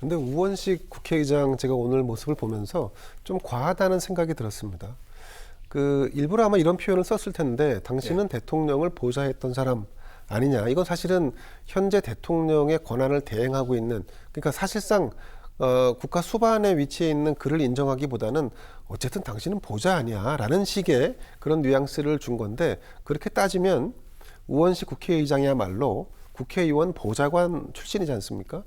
근데 우원식 국회의장 제가 오늘 모습을 보면서 좀 과하다는 생각이 들었습니다. 일부러 아마 이런 표현을 썼을 텐데 당신은 대통령을 보좌했던 사람 아니냐. 이건 사실은 현재 대통령의 권한을 대행하고 있는, 그러니까 사실상 국가 수반에 위치해 있는 그를 인정하기보다는 어쨌든 당신은 보좌 아니야라는 식의 그런 뉘앙스를 준 건데, 그렇게 따지면 우원식 국회의장이야말로 국회의원 보좌관 출신이지 않습니까?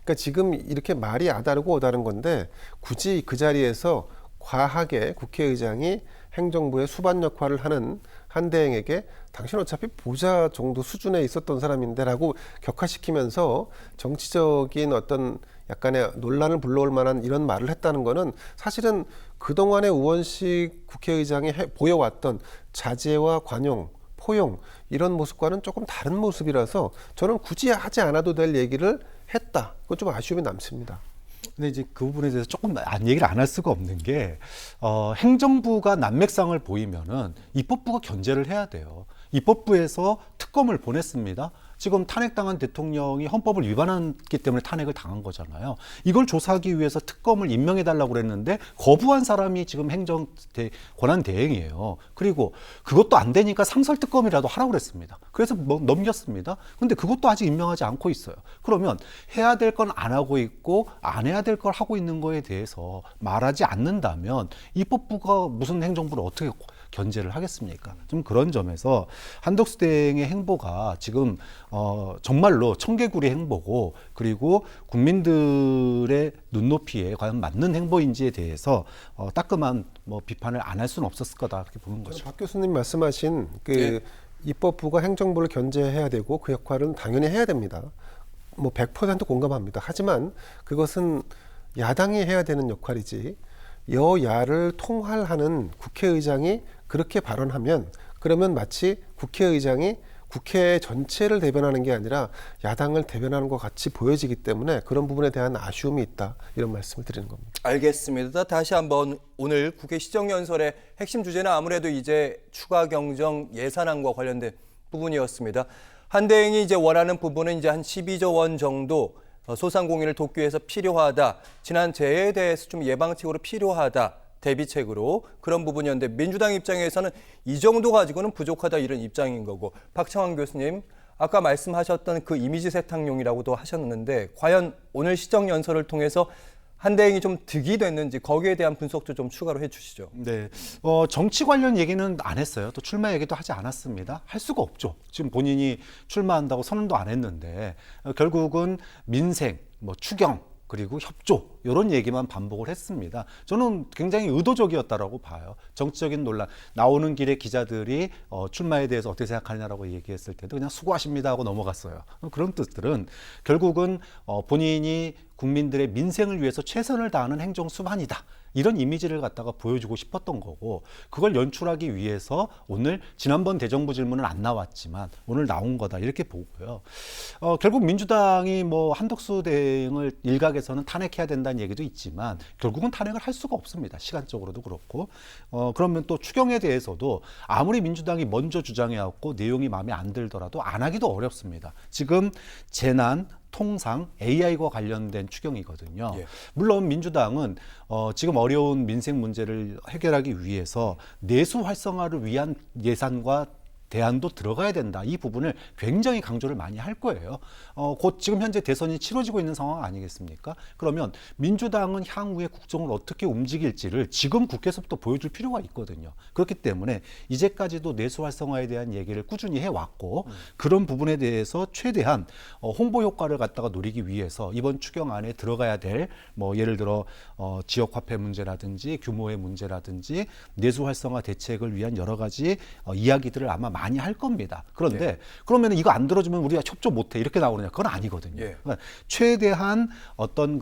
그러니까 지금 이렇게 말이 아다르고 어다른 건데 굳이 그 자리에서 과하게 국회의장이 행정부의 수반 역할을 하는 한대행에게 당신 어차피 보좌 정도 수준에 있었던 사람인데라고 격화시키면서 정치적인 어떤 약간의 논란을 불러올 만한 이런 말을 했다는 거는 사실은 그동안의 우원식 국회의장이 보여왔던 자제와 관용, 포용 이런 모습과는 조금 다른 모습이라서 저는 굳이 하지 않아도 될 얘기를 했다. 그건 좀 아쉬움이 남습니다. 근데 이제 그 부분에 대해서 조금 얘기를 안 할 수가 없는 게 행정부가 난맥상을 보이면은 입법부가 견제를 해야 돼요. 입법부에서 특검을 보냈습니다. 지금 탄핵당한 대통령이 헌법을 위반했기 때문에 탄핵을 당한 거잖아요. 이걸 조사하기 위해서 특검을 임명해달라고 그랬는데 거부한 사람이 지금 권한대행이에요. 그리고 그것도 안 되니까 상설특검이라도 하라고 그랬습니다. 그래서 넘겼습니다. 근데 그것도 아직 임명하지 않고 있어요. 그러면 해야 될 건 안 하고 있고 안 해야 될 걸 하고 있는 거에 대해서 말하지 않는다면 입법부가 무슨 행정부를 어떻게 견제를 하겠습니까? 좀 그런 점에서 한덕수 대행의 행보가 지금 정말로 청개구리 행보고, 그리고 국민들의 눈높이에 과연 맞는 행보인지에 대해서 따끔한 비판을 안 할 수는 없었을 거다, 그렇게 보는 거죠. 박 교수님 말씀하신 예. 입법부가 행정부를 견제해야 되고 그 역할은 당연히 해야 됩니다. 100% 공감합니다. 하지만 그것은 야당이 해야 되는 역할이지, 여야를 통할하는 국회의장이 그렇게 발언하면 그러면 마치 국회의장이 국회 전체를 대변하는 게 아니라 야당을 대변하는 것 같이 보여지기 때문에 그런 부분에 대한 아쉬움이 있다, 이런 말씀을 드리는 겁니다. 알겠습니다. 다시 한번 오늘 국회 시정연설의 핵심 주제는 아무래도 이제 추가 경정 예산안과 관련된 부분이었습니다. 한대행이 이제 원하는 부분은 이제 한 12조 원 정도 소상공인을 돕기 위해서 필요하다. 지난 재해에 대해서 좀 예방책으로 필요하다. 대비책으로 그런 부분이었는데 민주당 입장에서는 이 정도 가지고는 부족하다, 이런 입장인 거고, 박창환 교수님 아까 말씀하셨던 그 이미지 세탁용이라고도 하셨는데 과연 오늘 시정연설을 통해서 한대행이 좀 득이 됐는지 거기에 대한 분석도 좀 추가로 해주시죠. 네, 정치 관련 얘기는 안 했어요. 또 출마 얘기도 하지 않았습니다. 할 수가 없죠. 지금 본인이 출마한다고 선언도 안 했는데 결국은 민생, 추경, 그리고 협조, 이런 얘기만 반복을 했습니다. 저는 굉장히 의도적이었다라고 봐요. 정치적인 논란, 나오는 길에 기자들이 출마에 대해서 어떻게 생각하느냐라고 얘기했을 때도 그냥 수고하십니다 하고 넘어갔어요. 그런 뜻들은 결국은 본인이 국민들의 민생을 위해서 최선을 다하는 행정 수반이다, 이런 이미지를 갖다가 보여주고 싶었던 거고, 그걸 연출하기 위해서 오늘 지난번 대정부 질문은 안 나왔지만 오늘 나온 거다, 이렇게 보고요. 결국 민주당이 한덕수 대행을 일각에서는 탄핵해야 된다는 얘기도 있지만 결국은 탄핵을 할 수가 없습니다. 시간적으로도 그렇고. 그러면 또 추경에 대해서도 아무리 민주당이 먼저 주장해왔고 내용이 마음에 안 들더라도 안 하기도 어렵습니다. 지금 재난, 통상, AI와 관련된 추경이거든요. 예. 물론 민주당은 지금 어려운 민생 문제를 해결하기 위해서 내수 활성화를 위한 예산과 대안도 들어가야 된다, 이 부분을 굉장히 강조를 많이 할 거예요. 곧 지금 현재 대선이 치러지고 있는 상황 아니겠습니까? 그러면 민주당은 향후에 국정을 어떻게 움직일지를 지금 국회에서부터 보여줄 필요가 있거든요. 그렇기 때문에 이제까지도 내수 활성화에 대한 얘기를 꾸준히 해왔고, 그런 부분에 대해서 최대한 홍보 효과를 갖다가 노리기 위해서 이번 추경안에 들어가야 될 예를 들어 지역화폐 문제라든지 규모의 문제라든지 내수 활성화 대책을 위한 여러 가지 이야기들을 아마 많이 할 겁니다. 그런데 예. 그러면 이거 안 들어주면 우리가 협조 못해, 이렇게 나오느냐? 그건 아니거든요. 예. 그러니까 최대한 어떤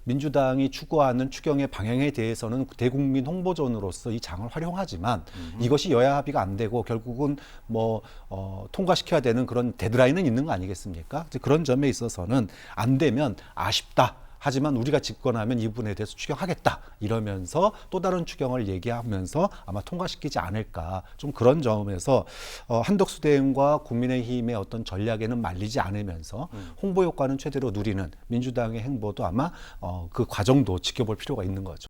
민주당이 추구하는 추경의 방향에 대해서는 대국민 홍보전으로서 이 장을 활용하지만 이것이 여야 합의가 안 되고 결국은 통과시켜야 되는 그런 데드라인은 있는 거 아니겠습니까? 그런 점에 있어서는 안 되면 아쉽다 하지만 우리가 집권하면 이 부분에 대해서 추경하겠다 이러면서 또 다른 추경을 얘기하면서 아마 통과시키지 않을까. 좀 그런 점에서 한덕수 대행과 국민의힘의 어떤 전략에는 말리지 않으면서 홍보 효과는 최대로 누리는 민주당의 행보도 아마 그 과정도 지켜볼 필요가 있는 거죠.